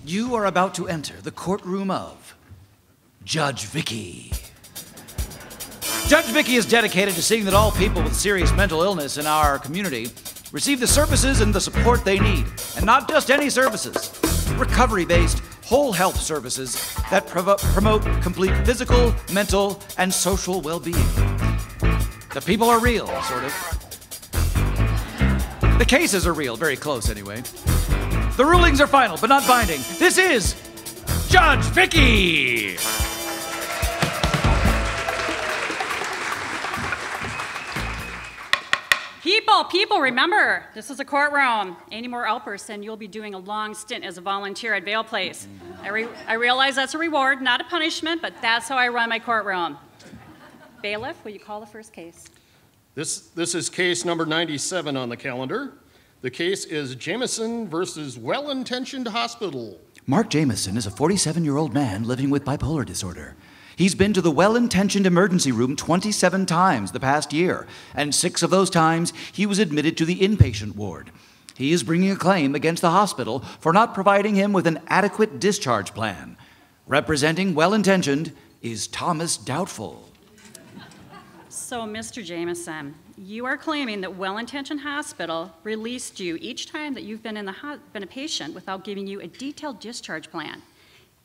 You are about to enter the courtroom of Judge Vicky. Judge Vicky is dedicated to seeing that all people with serious mental illness in our community receive the services and the support they need, and not just any services. Recovery-based, whole health services that promote complete physical, mental, and social well-being. The people are real, sort of. The cases are real, very close anyway. The rulings are final, but not binding. This is Judge Vicky! People, remember, this is a courtroom. Any more outbursts and you'll be doing a long stint as a volunteer at Vail Place. I realize that's a reward, not a punishment, but that's how I run my courtroom. Bailiff, will you call the first case? This is case number 97 on the calendar. The case is Jameson versus Well-Intentioned Hospital. Mark Jameson is a 47-year-old man living with bipolar disorder. He's been to the Well-Intentioned emergency room 27 times the past year, and 6 of those times he was admitted to the inpatient ward. He is bringing a claim against the hospital for not providing him with an adequate discharge plan. Representing Well-Intentioned is Thomas Doubtful. So, Mr. Jameson, you are claiming that Well-Intentioned Hospital released you each time that you've been a patient without giving you a detailed discharge plan.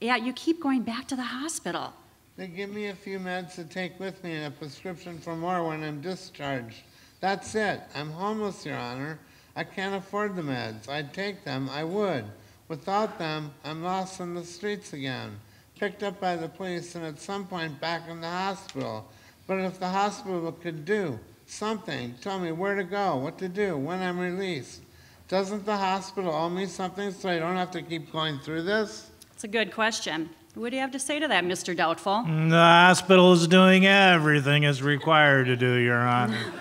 Yet you keep going back to the hospital. They give me a few meds to take with me and a prescription for more when I'm discharged. That's it. I'm homeless, Your Honor. I can't afford the meds. I'd take them, I would. Without them, I'm lost in the streets again, picked up by the police and at some point back in the hospital. But if the hospital could do something, tell me where to go, what to do when I'm released. Doesn't the hospital owe me something so I don't have to keep going through this? It's a good question. What do you have to say to that, Mr. Doubtful? The hospital is doing everything it's required to do, Your Honor.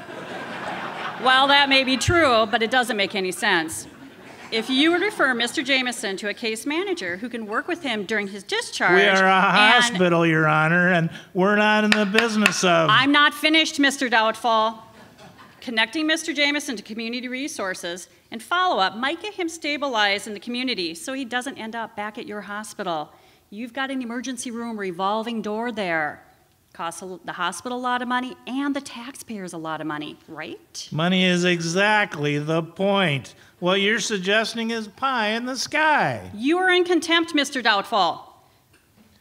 Well, that may be true, but it doesn't make any sense. If you would refer Mr. Jameson to a case manager who can work with him during his discharge... We are a hospital, Your Honor, and we're not in the business of... I'm not finished, Mr. Doubtful. Connecting Mr. Jameson to community resources and follow-up might get him stabilized in the community so he doesn't end up back at your hospital. You've got an emergency room revolving door there. Costs the hospital a lot of money and the taxpayers a lot of money, right? Money is exactly the point. What you're suggesting is pie in the sky. You are in contempt, Mr. Doubtful,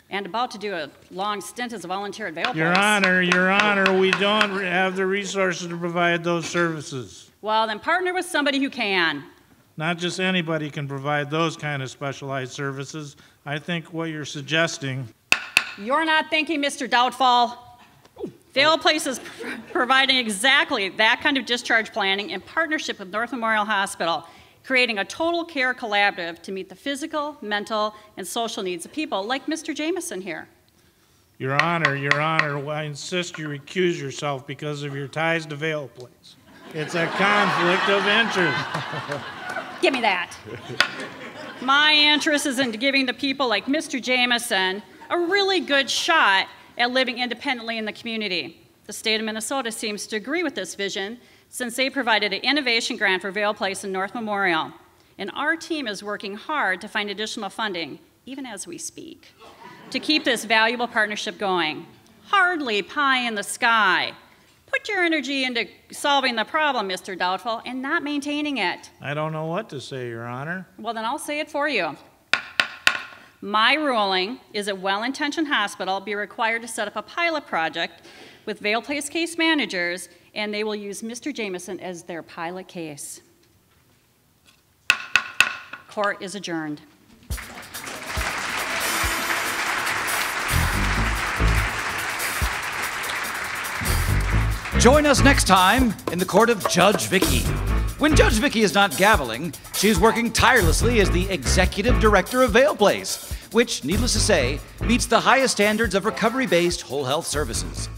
and about to do a long stint as a volunteer at Vail Place. Your Honor, we don't have the resources to provide those services. Well, then partner with somebody who can. Not just anybody can provide those kind of specialized services. I think what you're suggesting... You're not thinking, Mr. Doubtful. Vail Place is providing exactly that kind of discharge planning in partnership with North Memorial Hospital, creating a total care collaborative to meet the physical, mental, and social needs of people like Mr. Jameson here. Your Honor, I insist you recuse yourself because of your ties to Vail Place. It's a conflict of interest. Give me that. My interest is in giving the people like Mr. Jameson a really good shot at living independently in the community. The state of Minnesota seems to agree with this vision since they provided an innovation grant for Vail Place and North Memorial. And our team is working hard to find additional funding, even as we speak, to keep this valuable partnership going. Hardly pie in the sky. Put your energy into solving the problem, Mr. Doubtful, and not maintaining it. I don't know what to say, Your Honor. Well, then I'll say it for you. My ruling is that Well-Intentioned Hospital be required to set up a pilot project with Vail Place case managers, and they will use Mr. Jameson as their pilot case. Court is adjourned. Join us next time in the court of Judge Vicky. When Judge Vicky is not gaveling, she is working tirelessly as the executive director of Vail Place, which, needless to say, meets the highest standards of recovery-based whole health services.